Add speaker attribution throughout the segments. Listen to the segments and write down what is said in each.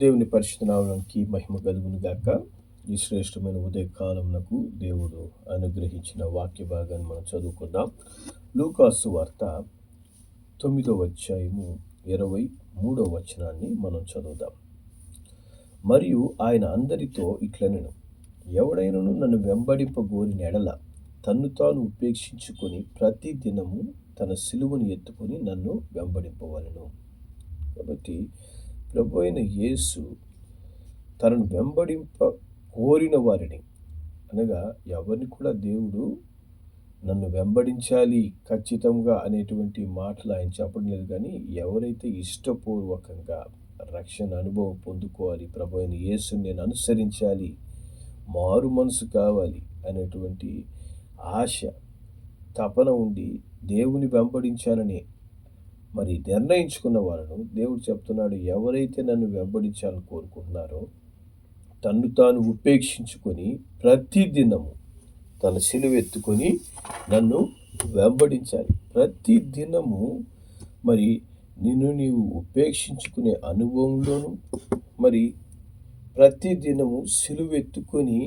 Speaker 1: దేవుని పరిశుద్ధ నామమునకి మహిమ కలుగును గాక. ఈ శ్రేష్టమైన ఉదయకాలమునకు దేవుడు అనుగ్రహించిన వాక్య భాగాన్ని మనం చదువుకుందాం. లూకాసు వార్త 9వ అధ్యాయము 23వ వచనాన్ని మనం చదువుదాం. మరియు ఆయన అందరితో ఇట్లనెను, ఎవడైనను నన్ను వెంబడింపగోరిన ఎడల తన్ను తాను ఉపేక్షించుకొని ప్రతి దినము తన సిలువను ఎత్తుకొని నన్ను వెంబడింపవలెను. కాబట్టి ప్రభు అయిన యేసు తనను వెంబడింప కోరిన వారిని, అనగా ఎవరిని కూడా దేవుడు నన్ను వెంబడించాలి ఖచ్చితంగా అనేటువంటి మాటలు ఆయన చెప్పడం లేదు. కానీ ఎవరైతే ఇష్టపూర్వకంగా రక్షణ అనుభవం పొందుకోవాలి, ప్రభు అయిన యేసుని నేను అనుసరించాలి, మారు మనసు కావాలి అనేటువంటి ఆశ, తపన ఉండి దేవుని వెంబడించాలని మరి నిర్ణయించుకున్న వాళ్ళను దేవుడు చెప్తున్నాడు, ఎవరైతే నన్ను వెంబడించాలని కోరుకుంటున్నారో తన్ను తాను ఉపేక్షించుకొని ప్రతి దినము తన సిలువెత్తుకొని నన్ను వెంబడించాలి. ప్రతి దినము మరి నిన్ను నీవు ఉపేక్షించుకునే అనుభవంలోను, మరి ప్రతి దినము సిలువెత్తుకొని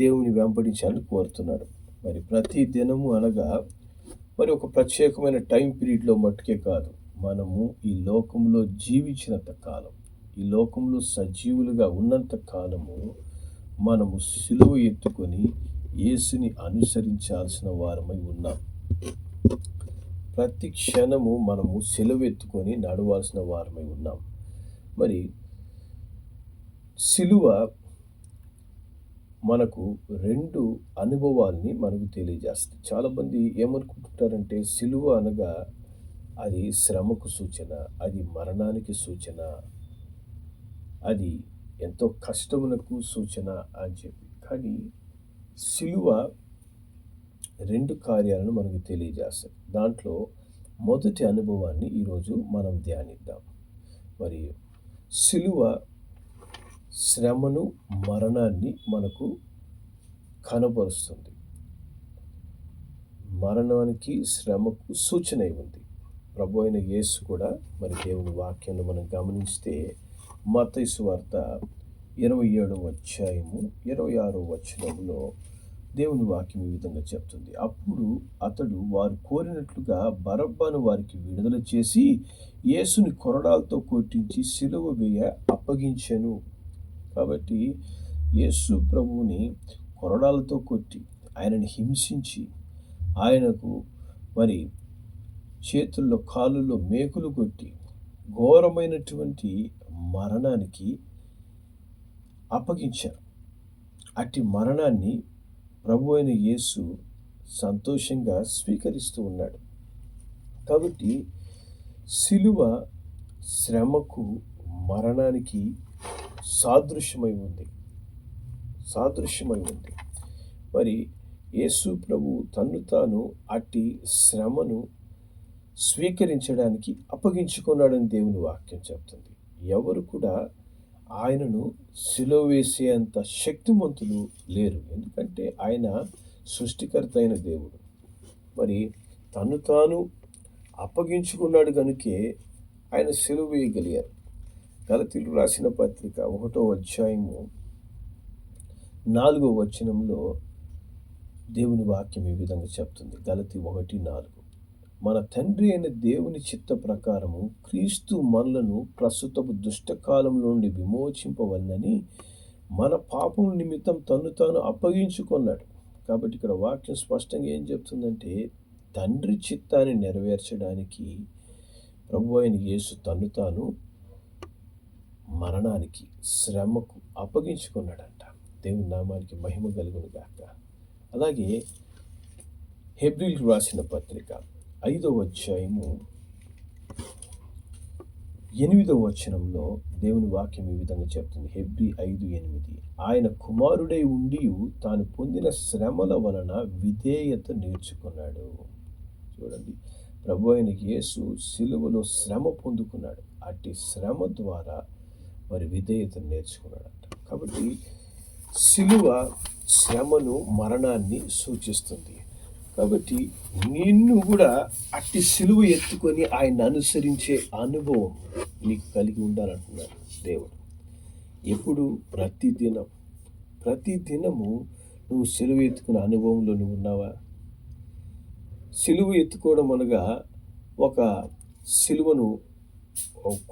Speaker 1: దేవుని వెంబడించాలని కోరుతున్నాడు. మరి ప్రతి దినము అనగా మరి ఒక ప్రత్యేకమైన టైం పీరియడ్లో మట్టుకే కాదు, మనము ఈ లోకంలో జీవించినంత కాలం, ఈ లోకంలో సజీవులుగా ఉన్నంత కాలము మనము సిలువ ఎత్తుకొని యేసుని అనుసరించాల్సిన వారమై ఉన్నాం. ప్రతి క్షణము మనము సిలువ ఎత్తుకొని నడవాల్సిన వారమై ఉన్నాం. మరి సిలువ మనకు రెండు అనుభవాల్ని మనకు తెలియజేస్తుంది. చాలామంది ఏమనుకుంటుంటారంటే సిలువ అనగా అది శ్రమకు సూచన, అది మరణానికి సూచన, అది ఎంతో కష్టమునకు సూచన అని చెప్పి. కానీ సిలువ రెండు కార్యాలను మనకు తెలియజేస్తుంది. దాంట్లో మొదటి అనుభవాన్ని ఈరోజు మనం ధ్యానిద్దాం. మరి సిలువ శ్రమను, మరణాన్ని మనకు కనబరుస్తుంది. మరణానికి, శ్రమకు సూచన ఉంది. ప్రభు అయిన యేసు కూడా మరి దేవుని వాక్యాన్ని మనం గమనిస్తే మత్తయి సువార్త 27వ అధ్యాయము 26వ వచనంలో దేవుని వాక్యం ఈ విధంగా చెప్తుంది. అప్పుడు అతడు వారు కోరినట్లుగా బరబ్బను వారికి విడుదల చేసి యేసుని కొరడాలతో కొట్టించి సిలువ వేయ అప్పగించెను. కాబట్టి యేసు ప్రభువుని కొరడాలతో కొట్టి, ఆయనని హింసించి, ఆయనకు మరి చేతుల్లో కాళ్ళల్లో మేకులు కొట్టి ఘోరమైనటువంటి మరణానికి అప్పగించారు. అట్టి మరణాన్ని ప్రభు అయిన యేసు సంతోషంగా స్వీకరిస్తూ ఉన్నాడు. కాబట్టి సిలువ శ్రమకు, మరణానికి సాదృశ్యమై ఉంది. మరి యేసు ప్రభు తన్ను తాను అట్టి శ్రమను స్వీకరించడానికి అప్పగించుకున్నాడని దేవుని వాక్యం చెప్తుంది. ఎవరు కూడా ఆయనను సిలువ వేసేంత శక్తిమంతులు లేరు. ఎందుకంటే ఆయన సృష్టికర్త అయిన దేవుడు. మరి తను తాను అప్పగించుకున్నాడు కనుకే ఆయన సిలువ వేయగలిగారు. గలతీయులకు రాసిన పత్రిక 1వ అధ్యాయము 4వ వచనంలో దేవుని వాక్యం ఈ విధంగా చెప్తుంది. గలతీ 1:4, మన తండ్రి అయిన దేవుని చిత్త ప్రకారము క్రీస్తు మనలను ప్రస్తుతపు దుష్టకాలంలో నుండి విమోచింపవలనని మన పాపం నిమిత్తం తన్ను తాను అప్పగించుకున్నాడు. కాబట్టి ఇక్కడ వాక్యం స్పష్టంగా ఏం చెప్తుందంటే, తండ్రి చిత్తాన్ని నెరవేర్చడానికి ప్రభు అయిన యేసు తన్ను తాను మరణానికి, శ్రమకు అప్పగించుకున్నాడంట. దేవుని నామానికి మహిమ కలుగును గాక. అలాగే హెబ్రీయులకు రాసిన పత్రిక 5వ అధ్యాయము 8వ వచనంలో దేవుని వాక్యం ఈ విధంగా చెప్తుంది. హెబ్రీ 5:8, ఆయన కుమారుడై ఉండి తాను పొందిన శ్రమల వలన విధేయత నేర్చుకున్నాడు. చూడండి, ప్రభు అయిన యేసు సిలువలో శ్రమ పొందుకున్నాడు. అట్టి శ్రమ ద్వారా మరి విధేయతను నేర్చుకున్నాడంట. కాబట్టి సిలువ శ్రమను, మరణాన్ని సూచిస్తుంది. కాబట్టి నిన్ను కూడా అట్టి సిలువ ఎత్తుకొని ఆయన అనుసరించే అనుభవం నీకు కలిగి ఉండాలంటున్నాడు దేవుడు. ఎప్పుడు? ప్రతి దినము నువ్వు సిలువ ఎత్తుకునే అనుభవంలో నువ్వు ఉన్నావా? సిలువ ఎత్తుకోవడం అనగా ఒక సిలువను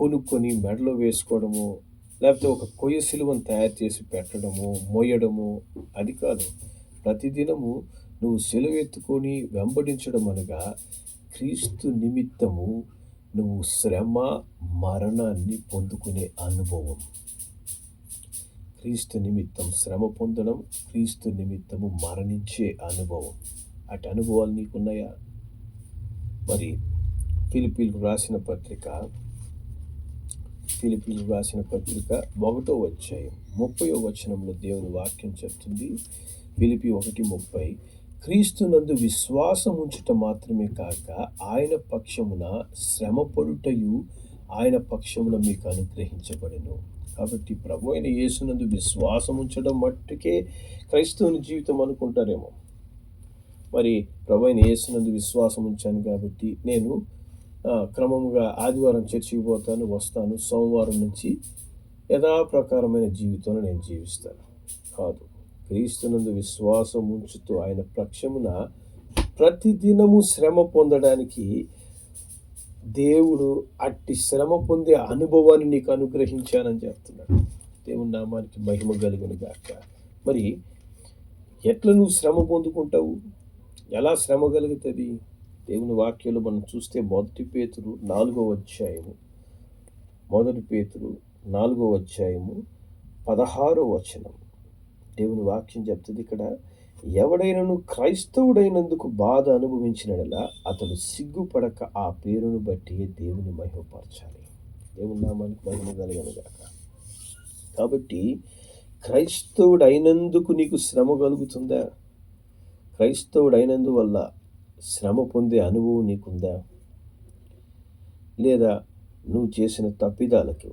Speaker 1: కొనుక్కొని మెడలో వేసుకోవడము, లేకపోతే ఒక కొయ్య సిలువను తయారు చేసి పెట్టడము, మోయడము, అది కాదు. ప్రతిదినము నువ్వు సిలువ ఎత్తుకొని వెంబడించడం అనగా క్రీస్తు నిమిత్తము నువ్వు శ్రమ, మరణాన్ని పొందుకునే అనుభవం. క్రీస్తు నిమిత్తం శ్రమ పొందడం, క్రీస్తు నిమిత్తము మరణించే అనుభవం. అటు అనుభవాలు నీకున్నాయా? మరి ఫిలిప్పీలకు రాసిన పత్రిక 1వ అధ్యాయం 30వ వచనంలో దేవుని వాక్యం చెప్తుంది. ఫిలిప్పీ 1:30, క్రీస్తునందు విశ్వాసం ఉంచుట మాత్రమే కాక ఆయన పక్షమున శ్రమపడుటయు ఆయన పక్షమున మీకు అనుగ్రహించబడెను. కాబట్టి ప్రభు అయిన యేసునందు విశ్వాసం ఉంచడం మట్టుకే క్రైస్తవుని జీవితం అనుకుంటారేమో. మరి ప్రభు అయిన యేసునందు విశ్వాసం ఉంచాను కాబట్టి నేను క్రమముగా ఆదివారం చర్చికి పోతాను, వస్తాను, సోమవారం నుంచి యథాప్రకారమైన జీవితంలో నేను జీవిస్తాను. కాదు, క్రీస్తునందు విశ్వాసం ఉంచుతూ ఆయన పక్షమున ప్రతిదినము శ్రమ పొందడానికి దేవుడు అట్టి శ్రమ పొందే అనుభవాన్ని నీకు అనుగ్రహించానని చెప్తున్నాడు. దేవుని నామానికి మహిమ కలుగును గాక. మరి ఎట్లా నువ్వు శ్రమ పొందుకుంటావు? ఎలా శ్రమ కలుగుతుంది? దేవుని వాక్యంలో మనం చూస్తే 1 పేతురు 4వ అధ్యాయము 16వ వచనం దేవుని వాక్యం చెప్తుంది. ఇక్కడ ఎవడైనను క్రైస్తవుడైనందుకు బాధ అనుభవించినలా అతడు సిగ్గుపడక ఆ పేరును బట్టి దేవుని మహిమపరచాలి. దేవుని నామానికి మహిమ కలుగును గాక. కాబట్టి క్రైస్తవుడైనందుకు నీకు శ్రమ కలుగుతుందా? క్రైస్తవుడైనందువల్ల శ్రమ పొందే అనుభవం నీకుందా? లేదా నువ్వు చేసిన తప్పిదాలకు,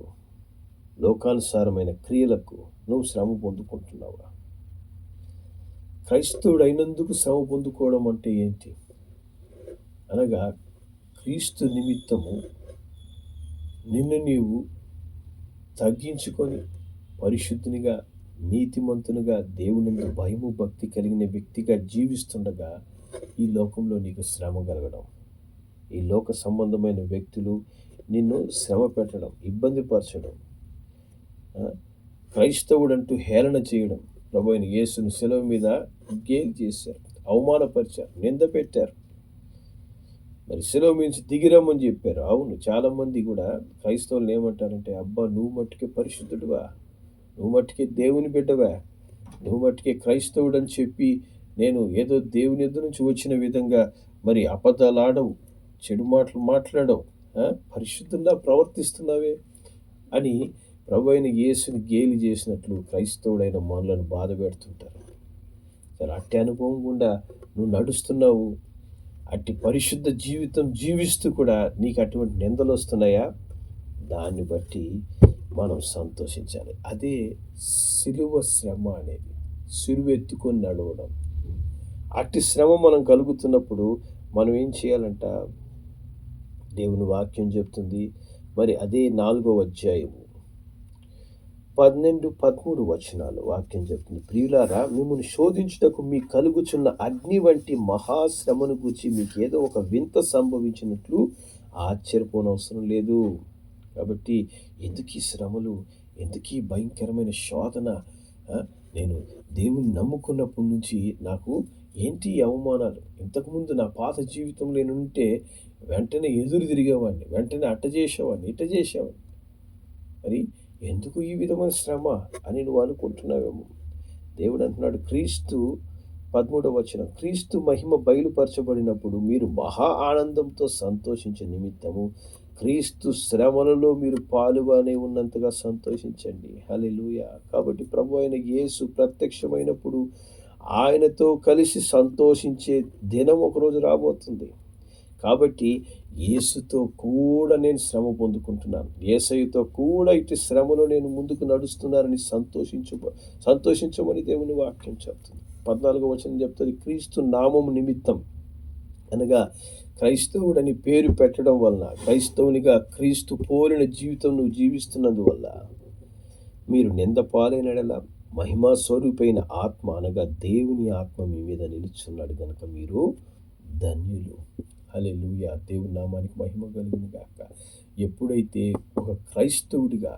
Speaker 1: లోకానుసారమైన క్రియలకు నువ్వు శ్రమ పొందుకుంటున్నావా? క్రైస్తవుడైనందుకు శ్రమ పొందుకోవడం అంటే ఏంటి అనగా, క్రీస్తు నిమిత్తము నిన్ను నీవు తగ్గించుకొని పరిశుద్ధునిగా, నీతిమంతునిగా, దేవునిందు భయము భక్తి కలిగిన వ్యక్తిగా జీవిస్తుండగా ఈ లోకంలో నీకు శ్రమ కలగడం, ఈ లోక సంబంధమైన వ్యక్తులు నిన్ను శ్రమ పెట్టడం, ఇబ్బంది పరచడం, క్రైస్తవుడంటూ హేళన చేయడం, ప్రభు అయిన యేసుని శిలువ మీద గేలి చేశారు, అవమానపరిచారు, నింద పెట్టారు, మరి శిలువ నుంచి దిగిరమ్మని చెప్పారు. అవును, చాలామంది కూడా క్రైస్తవులు ఏమంటారంటే, అబ్బా నువ్వు మట్టుకే పరిశుద్ధుడువా, నువ్వు మట్టుకే దేవుని బిడ్డవా, నువ్వు మట్టుకే క్రైస్తవుడు అని చెప్పి నేను ఏదో దేవుని ఎదురు నుంచి వచ్చిన విధంగా మరి అబద్ధాలు ఆడవు, చెడు మాటలు మాట్లాడవు, పరిశుద్ధంగా ప్రవర్తిస్తున్నావే అని ప్రభు అయిన యేసుని గేలి చేసినట్లు క్రైస్తవుడైన మనలను బాధ పెడుతుంటారు. సరే, అట్టి అనుభవం గుండా నువ్వు నడుస్తున్నావు, అట్టి పరిశుద్ధ జీవితం జీవిస్తూ కూడా నీకు అటువంటి నిందలు వస్తున్నాయా? దాన్ని బట్టి మనం సంతోషించాలి. అదే సిలువ శ్రమ అనేది, సిలువ ఎత్తుకొని నడవడం. అట్టి శ్రమ మనం కలుగుతున్నప్పుడు మనం ఏం చేయాలంట? దేవుని వాక్యం చెప్తుంది. మరి అదే 4వ అధ్యాయము 12-13 వచనాలు వాక్యం చెప్తుంది. ప్రియులారా, మిమ్మల్ని శోధించుటకు మీ కలుగుచున్న అగ్ని వంటి మహాశ్రమను గూర్చి మీకేదో ఒక వింత సంభవించినట్లు ఆశ్చర్యపోనవసరం లేదు. కాబట్టి ఎందుకు ఈ శ్రమలు, ఎందుకు ఈ భయంకరమైన శోధన? నేను దేవుని నమ్ముకున్నప్పటి నుంచి నాకు ఏంటి అవమానాలు? ఇంతకుముందు నా పాత జీవితంలో నేను ఉంటే వెంటనే ఎదురు తిరిగేవాడిని, వెంటనే అట్ట చేసేవాడిని, ఇట్ట చేసేవాడిని. మరి ఎందుకు ఈ విధమైన శ్రమ అని నువ్వు అనుకుంటున్నావేమో. దేవుడు అంటున్నాడు, 13వ వచనం, క్రీస్తు మహిమ బయలుపరచబడినప్పుడు మీరు మహా ఆనందంతో సంతోషించే నిమిత్తము క్రీస్తు శ్రమలలో మీరు పాలుగానే ఉన్నంతగా సంతోషించండి. హల్లెలూయా. కాబట్టి ప్రభు అయిన యేసు ప్రత్యక్షమైనప్పుడు ఆయనతో కలిసి సంతోషించే దినం ఒకరోజు రాబోతుంది. కాబట్టి యేసుతో కూడా నేను శ్రమ పొందుకుంటున్నాను, యేసయ్యతో కూడా ఇటు శ్రమలో నేను ముందుకు నడుస్తున్నానని సంతోషించమని దేవుని వాక్యం చెప్తుంది. 14వ వచనం చెప్తుంది, క్రీస్తు నామము నిమిత్తం అనగా క్రైస్తవుడని పేరు పెట్టడం వలన, క్రైస్తవునిగా క్రీస్తు పోలిన జీవితం నువ్వు జీవిస్తున్నందువల్ల మీరు నింద పాలైనడల మహిమా స్వరూపైన ఆత్మ అనగా దేవుని ఆత్మ మీ మీద నిలుచున్నాడు కనుక మీరు ధన్యులు. హల్లెలూయా. దేవుని నామానికి మహిమ కలుగును గాక. ఎప్పుడైతే ఒక క్రైస్తవుడిగా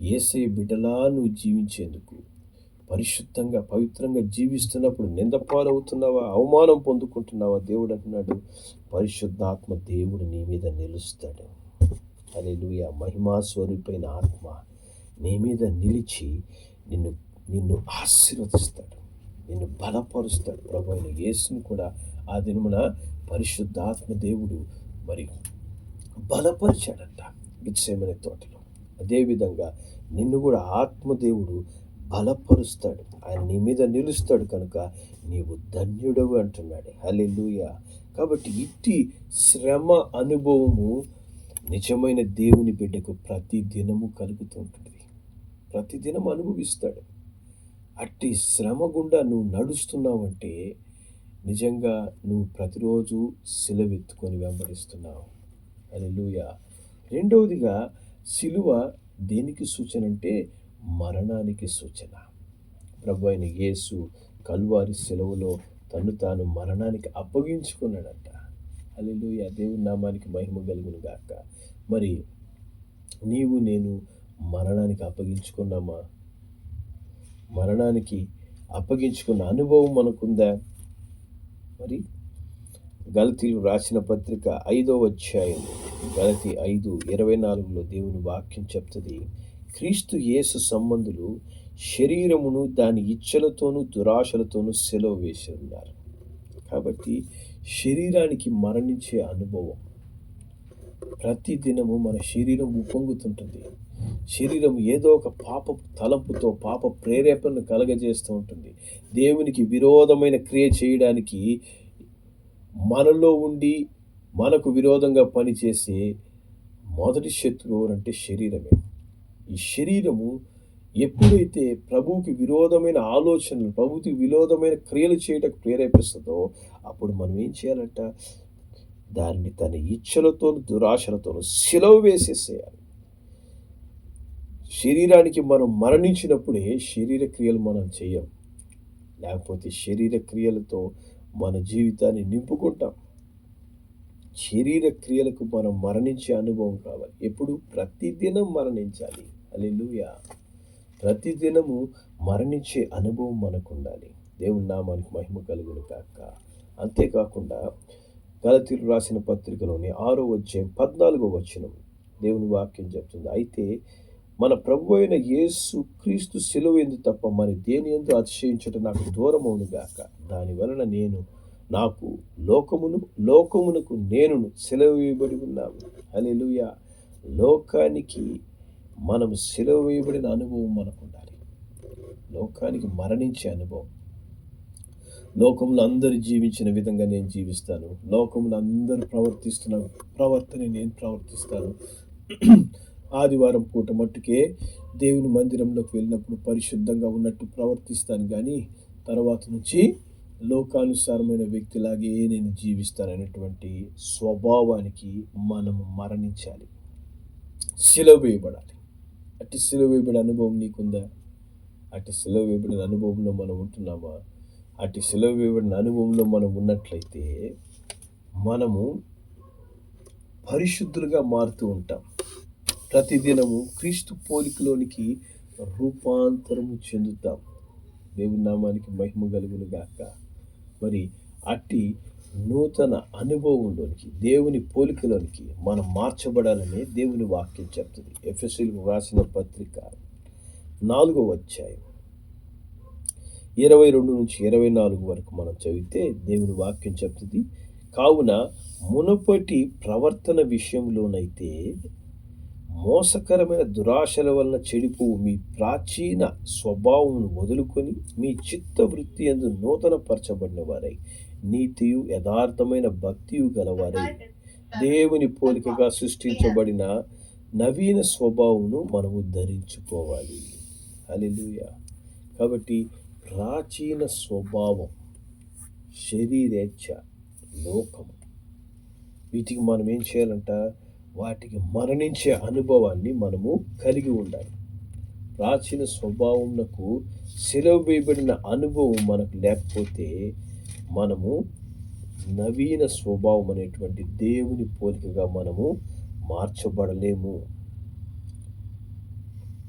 Speaker 1: యేసయ్య బిడ్డలా నువ్వు జీవించేందుకు పరిశుద్ధంగా పవిత్రంగా జీవిస్తున్నప్పుడు నింద పాలవుతున్నావా, అవమానం పొందుకుంటున్నావా, దేవుడు అంటున్నాడు పరిశుద్ధాత్మ దేవుడు నీ మీద నిలుస్తాడు. హల్లెలూయా. మహిమా స్వరూపైన ఆత్మ నీ మీద నిలిచి నిన్ను నిన్ను ఆశీర్వదిస్తాడు, నిన్ను బలపరుస్తాడు. ప్రభు అయిన యేసును కూడా ఆ దినమున పరిశుద్ధాత్మ దేవుడు మరి బలపరిచాడంట గెత్సేమనే తోటలో. అదేవిధంగా నిన్ను కూడా ఆత్మదేవుడు బలపరుస్తాడు. ఆయన నీ మీద నిలుస్తాడు కనుక నీవు ధన్యుడవు అంటున్నాడు. హల్లెలూయా. కాబట్టి ఇట్టి శ్రమ అనుభవము నిజమైన దేవుని బిడ్డకు ప్రతి దినము కలుగుతుంటుంది. ప్రతిదినం అనుభవిస్తాడు. అట్టి శ్రమ గుండా నువ్వు నడుస్తున్నావంటే నిజంగా నువ్వు ప్రతిరోజు సిలువెత్తుకొని వెంబడిస్తున్నావు. హల్లెలూయా. రెండవదిగా సిలువ దేనికి సూచన అంటే మరణానికి సూచన. ప్రభు అయిన యేసు కల్వారి సిలువలో తను తాను మరణానికి అప్పగించుకున్నాడంట. హల్లెలూయా. దేవుని నామానికి మహిమ కలుగును గాక. మరి నీవు నేను మరణానికి అప్పగించుకున్నామా? మరణానికి అప్పగించుకున్న అనుభవం మనకుందా? మరి గలతీలు రాసిన పత్రిక 5వ అధ్యాయం గలతీ 5:24 దేవుని వాక్యం చెప్తుంది, క్రీస్తు యేసు సంబంధులు శరీరమును దాని ఇచ్చలతోనూ దురాశలతోనూ సెలవు వేసి ఉన్నారు. కాబట్టి శరీరానికి మరణించే అనుభవం ప్రతి దినము మన శరీరం ఉప్పొంగుతుంటుంది. శరీరం ఏదో ఒక పాప తలంపుతో పాప ప్రేరేపణను కలగజేస్తూ ఉంటుంది. దేవునికి విరోధమైన క్రియ చేయడానికి మనలో ఉండి మనకు విరోధంగా పనిచేసే మొదటి శత్రువు అంటే శరీరమే. ఈ శరీరము ఎప్పుడైతే ప్రభువుకి విరోధమైన ఆలోచనలు, ప్రభువుకి విరోధమైన క్రియలు చేయటకు ప్రేరేపిస్తుందో అప్పుడు మనం ఏం చేయాలంట? దాన్ని తన ఇచ్చలతోనూ దురాశలతోనూ సిలువ వేసేసేయాలి. శరీరానికి మనం మరణించినప్పుడే శరీర క్రియలు మనం చేయం. లేకపోతే శరీర క్రియలతో మన జీవితాన్ని నింపుకుంటాం. శరీర క్రియలకు మనం మరణించే అనుభవం కావాలి. ఎప్పుడు? ప్రతిదినం మరణించాలి. హల్లెలూయా. ప్రతిదినము మరణించే అనుభవం మనకు ఉండాలి. దేవుని నామానికి మహిమ కలుగును గాక. అంతేకాకుండా గలతీలు రాసిన పత్రికలోని 6వ అధ్యాయం 14వ వచనం దేవుని వాక్యం చెప్తుంది, అయితే మన ప్రభు అయిన యేసు క్రీస్తు సిలువ యందు తప్ప మరి దేని యందు అతిశయించుట నాకు దూరమవును గాక. దాని వలన నేను నాకు లోకమునకు నేనును సిలువ వేయబడి ఉన్నాము. హల్లెలూయా. లోకానికి మనం సిలువ వేయబడిన అనుభవం మనకు ఉండాలి. లోకానికి మరణించే అనుభవం. లోకంలో అందరూ జీవించిన విధంగా నేను జీవిస్తాను. లోకంలో అందరూ ప్రవర్తిస్తున్న ప్రవర్తన నేను ప్రవర్తిస్తాను. ఆదివారం పూట మట్టుకే దేవుని మందిరంలోకి వెళ్ళినప్పుడు పరిశుద్ధంగా ఉన్నట్టు ప్రవర్తిస్తాను, కానీ తర్వాత నుంచి లోకానుసారమైన వ్యక్తిలాగే నేను జీవిస్తాననేటువంటి స్వభావానికి మనము మరణించాలి. సిలువ వేయబడాలి. అట్టి సిలువ వేయబడే అనుభవం నీకుందా? అట్టి సిలువ వేయబడిన అనుభవంలో మనం ఉంటున్నామా? అట్టి సిలువ వేయబడిన అనుభవంలో మనం ఉన్నట్లయితే మనము పరిశుద్ధులుగా మారుతూ ఉంటాం. ప్రతిదినము క్రీస్తు పోలికలోనికి రూపాంతరము చెందుతాం. దేవుని నామానికి మహిమ కలుగును గాక. మరి అట్టి నూతన అనుభవంలోనికి, దేవుని పోలికలోనికి మనం మార్చబడాలని దేవుని వాక్యం చెప్తుంది. ఎఫెసీయులకు రాసిన పత్రిక 4వ అధ్యాయం 22 నుంచి 24 వరకు మనం చదివితే దేవుని వాక్యం చెప్తుంది, కావున మునుపటి ప్రవర్తన విషయంలోనైతే మోసకరమైన దురాశల వలన చెడిపోవు మీ ప్రాచీన స్వభావమును వదులుకొని మీ చిత్తవృత్తి యందు నూతన పరచబడిన వారై నీతియు యథార్థమైన భక్తియు గలవారై దేవుని పోలికగా సృష్టించబడిన నవీన స్వభావమును మనము ధరించుకోవాలి. హల్లెలూయా. కాబట్టి ప్రాచీన స్వభావం, శరీరేచ్ఛ, లోకము, వీటికి మనం ఏం చేయాలంట? వాటికి మరణించే అనుభవాన్ని మనము కలిగి ఉండాలి. ప్రాచీన స్వభావమునకు సిలువ వేయబడిన అనుభవం మనకు లేకపోతే మనము నవీన స్వభావం అనేటువంటి దేవుని పోలికగా మనము మార్చబడలేము.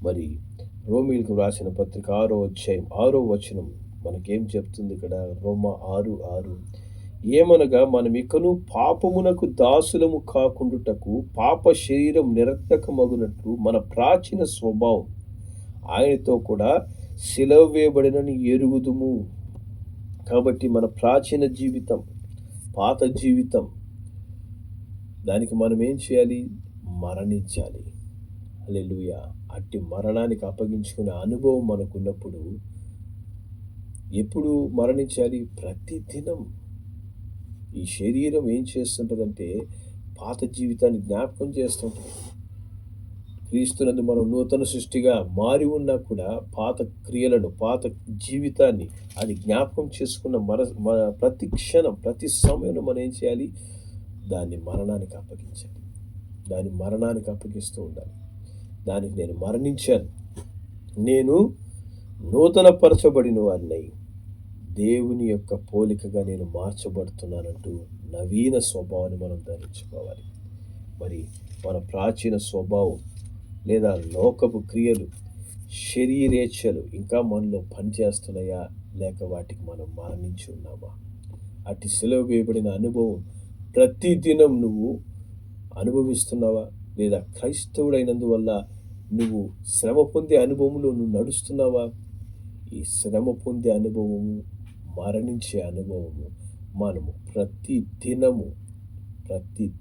Speaker 1: మరి రోమీయులకు రాసిన పత్రిక 6వ అధ్యాయం 6వ వచనం మనకేం చెప్తుంది ఇక్కడ? రోమా 6:6 ఏమనగా మనమికను పాపమునకు దాసులము కాకుండుటకు పాప శరీరం నిరర్ధకమగునట్లు మన ప్రాచీన స్వభావం ఆయనతో కూడా సిలువ వేయబడినని ఎరుగుదుము. కాబట్టి మన ప్రాచీన జీవితం, పాత జీవితం, దానికి మనం ఏం చేయాలి? మరణించాలి. హల్లెలూయా. అట్టి మరణానికి అప్పగించుకునే అనుభవం మనకున్నప్పుడు ఎప్పుడు మరణించాలి? ప్రతిదినం. ఈ శరీరం ఏం చేస్తుంటుందంటే పాత జీవితాన్ని జ్ఞాపకం చేస్తుంటుంది. క్రీస్తునందు మనం నూతన సృష్టిగా మారి ఉన్నా కూడా పాత క్రియలను, పాత జీవితాన్ని అది జ్ఞాపకం చేసుకున్న ప్రతి క్షణం, ప్రతి సమయంలో మనం ఏం చేయాలి? దాన్ని మరణానికి అప్పగించాలి. దాన్ని మరణానికి అప్పగిస్తూ ఉండాలి. దానికి నేను మరణించాను, నేను నూతనపరచబడిన వారినై దేవుని యొక్క పోలికగా నేను మార్చబడుతున్నానంటూ నవీన స్వభావాన్ని మనం ధరించుకోవాలి. మరి మన ప్రాచీన స్వభావం లేదా లోకపు క్రియలు, శరీరేచ్ఛలు ఇంకా మనలో పనిచేస్తున్నాయా, లేక వాటికి మనం మరణించి ఉన్నామా? అట్టి సిలువ వేయబడిన అనుభవం ప్రతిదినం నువ్వు అనుభవిస్తున్నావా? లేదా క్రైస్తవుడైనందువల్ల నువ్వు శ్రమ పొందే అనుభవంలో నువ్వు నడుస్తున్నావా? ఈ శ్రమ పొందే అనుభవము, మరణించే అనుభవము మనము ప్రతి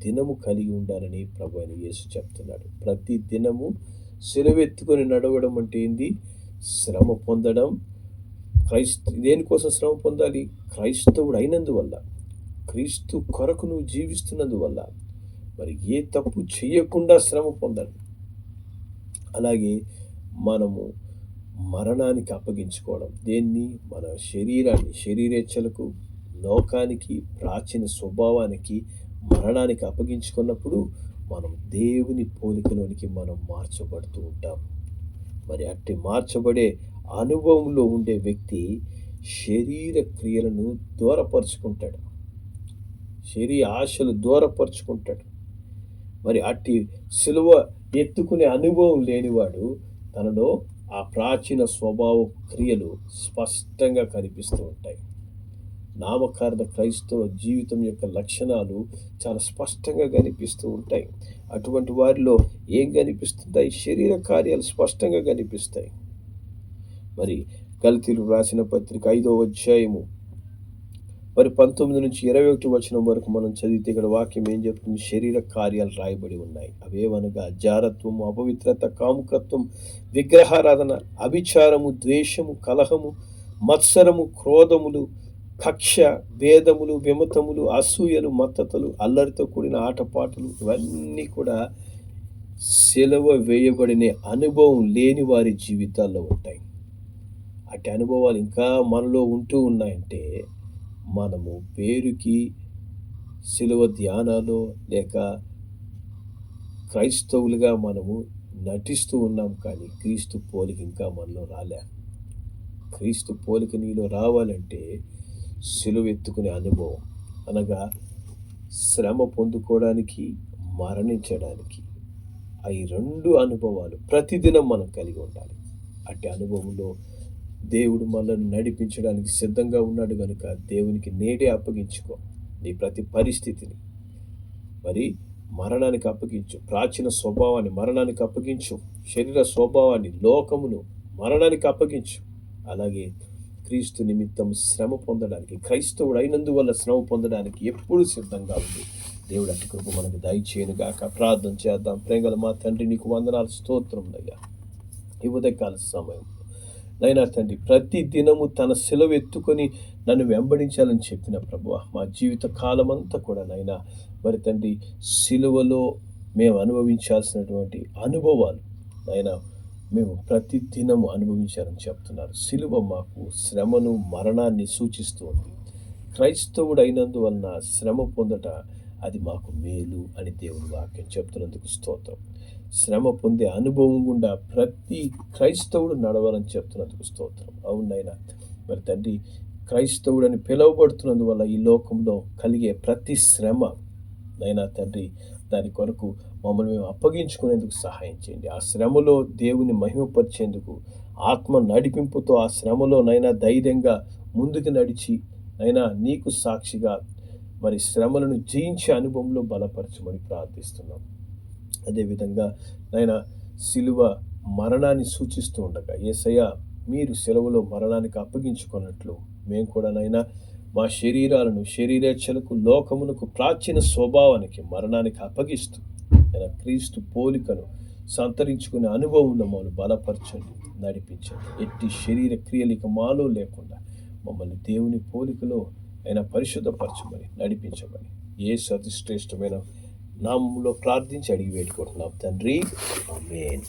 Speaker 1: దినము కలిగి ఉండాలని ప్రభువైన యేసు చెప్తున్నాడు. ప్రతి దినము సిలువెత్తుకొని నడవడం అంటే ఏంది? శ్రమ పొందడం. దేనికోసం శ్రమ పొందాలి? క్రైస్తవుడు అయినందువల్ల, క్రీస్తు కొరకు నువ్వు జీవిస్తున్నందువల్ల. మరి ఏ తప్పు చేయకుండా శ్రమ పొందాలి. అలాగే మనము మరణానికి అప్పగించుకోవడం. దేన్ని? మన శరీరాన్ని, శరీరేచ్ఛలకు, లోకానికి, ప్రాచీన స్వభావానికి, మరణానికి అప్పగించుకున్నప్పుడు మనం దేవుని పోలికలోనికి మనం మార్చబడుతూ ఉంటాం. మరి అట్టి మార్చబడే అనుభవంలో ఉండే వ్యక్తి శరీర క్రియలను దూరపరుచుకుంటాడు, శరీర ఆశలు దూరపరుచుకుంటాడు. మరి అట్టి సిలువ ఎత్తుకునే అనుభవం లేనివాడు తనలో ఆ ప్రాచీన స్వభావ క్రియలు స్పష్టంగా కనిపిస్తూ ఉంటాయి. నామకార్థ క్రైస్తవ జీవితం యొక్క లక్షణాలు చాలా స్పష్టంగా కనిపిస్తూ ఉంటాయి. అటువంటి వారిలో ఏం కనిపిస్తుంటాయి? శరీర కార్యాలు స్పష్టంగా కనిపిస్తాయి. మరి గలతీయులకు రాసిన పత్రిక 5వ అధ్యాయము మరి 19 నుంచి 21 వచనం వరకు మనం చదివితే ఇక్కడ వాక్యం ఏం చెప్తుంది? శరీర కార్యాలు రాయబడి ఉన్నాయి. అవేవనగా జారత్వము, అపవిత్రత, కాముకత్వం, విగ్రహారాధన, అభిచారము, ద్వేషము, కలహము, మత్సరము, క్రోధములు, కక్ష, భేదములు, విమతములు, అసూయలు, మత్తతలు, అల్లరితో కూడిన ఆటపాటలు, ఇవన్నీ కూడా సిలువ వేయబడిన అనుభవం లేని వారి జీవితాల్లో ఉంటాయి. అట్టి అనుభవాలు ఇంకా మనలో ఉంటూ ఉన్నాయంటే మనము పేరుకి సిలువ ధ్యానాలు లేక క్రైస్తవులుగా మనము నటిస్తూ ఉన్నాం, కానీ క్రీస్తు పోలిక ఇంకా మనలో రాలే. క్రీస్తు పోలిక నీలో రావాలంటే సిలువ ఎత్తుకునే అనుభవం, అనగా శ్రమ పొందుకోవడానికి, మరణించడానికి, ఈ 2 అనుభవాలు ప్రతిదినం మనం కలిగి ఉండాలి. అట్టి అనుభవంలో దేవుడు మనల్ని నడిపించడానికి సిద్ధంగా ఉన్నాడు కనుక దేవునికి నేడే అప్పగించుకో నీ ప్రతి పరిస్థితిని. మరి మరణానికి అప్పగించు, ప్రాచీన స్వభావాన్ని మరణానికి అప్పగించు, శరీర స్వభావాన్ని, లోకమును మరణానికి అప్పగించు. అలాగే క్రీస్తు నిమిత్తం శ్రమ పొందడానికి, క్రైస్తవుడు అయినందువల్ల శ్రమ పొందడానికి ఎప్పుడు సిద్ధంగా ఉంది. దేవుడు అట్టి కృప మనకు దయచేయను గాక. ప్రార్థన చేద్దాం. ప్రేమగల మా తండ్రి, నీకు వందనాలు, స్తోత్రములయ్యా. ఈ ఉదయకాల సమయం నైనా తండ్రి, ప్రతి దినము తన సిలువ ఎత్తుకొని నన్ను వెంబడించాలని చెప్పిన ప్రభువా, మా జీవిత కాలమంతా కూడా నైనా మరి తండ్రి సిలువలో మేము అనుభవించాల్సినటువంటి అనుభవాలు నైనా మేము ప్రతి దినము అనుభవించాలని చెప్తున్నారు. సిలువ మాకు శ్రమను, మరణాన్ని సూచిస్తూ ఉంది. క్రైస్తవుడు అయినందువలన శ్రమ పొందట అది మాకు మేలు అని దేవుని వాక్యం చెప్తున్నందుకు స్తోత్రం. శ్రమ పొందే అనుభవం గుండా ప్రతి క్రైస్తవుడు నడవాలని చెప్తున్నందుకు స్తోత్రం. అవునైనా మరి తండ్రి, క్రైస్తవుడని పిలువబడుతున్నందువల్ల ఈ లోకంలో కలిగే ప్రతి శ్రమ నైనా తండ్రి, దాని కొరకు మమ్మల్ని మేము అప్పగించుకునేందుకు సహాయం చేయండి. ఆ శ్రమలో దేవుని మహిమపరిచేందుకు ఆత్మ నడిపింపుతో ఆ శ్రమలో నైనా ధైర్యంగా ముందుకు నడిచి నైనా నీకు సాక్షిగా మరి శ్రమలను జయించే అనుభవంలో బలపరచమని ప్రార్థిస్తున్నాం. అదేవిధంగా నైనా శిలువ మరణాన్ని సూచిస్తూ ఉండగా యేసయ్య మీరు సెలవులో మరణానికి అప్పగించుకున్నట్లు మేము కూడా నైనా మా శరీరాలను శరీరేచ్ఛలకు లోకమునకు ప్రాచీన స్వభావానికి మరణానికి అప్పగిస్తూ క్రీస్తు పోలికను సంతరించుకునే అనుభవంలో మమ్మల్ని బలపరచండి, నడిపించండి. ఎట్టి శరీర క్రియలు ఇక మాలో లేకుండా మమ్మల్ని దేవుని పోలికలో పరిశుద్ధపరచమని నడిపించమని యేసు అతి శ్రేష్టమైన నామములో ప్రార్థించి అడిగి వేడుకుంటున్నాం తండ్రి. ఆమేన్.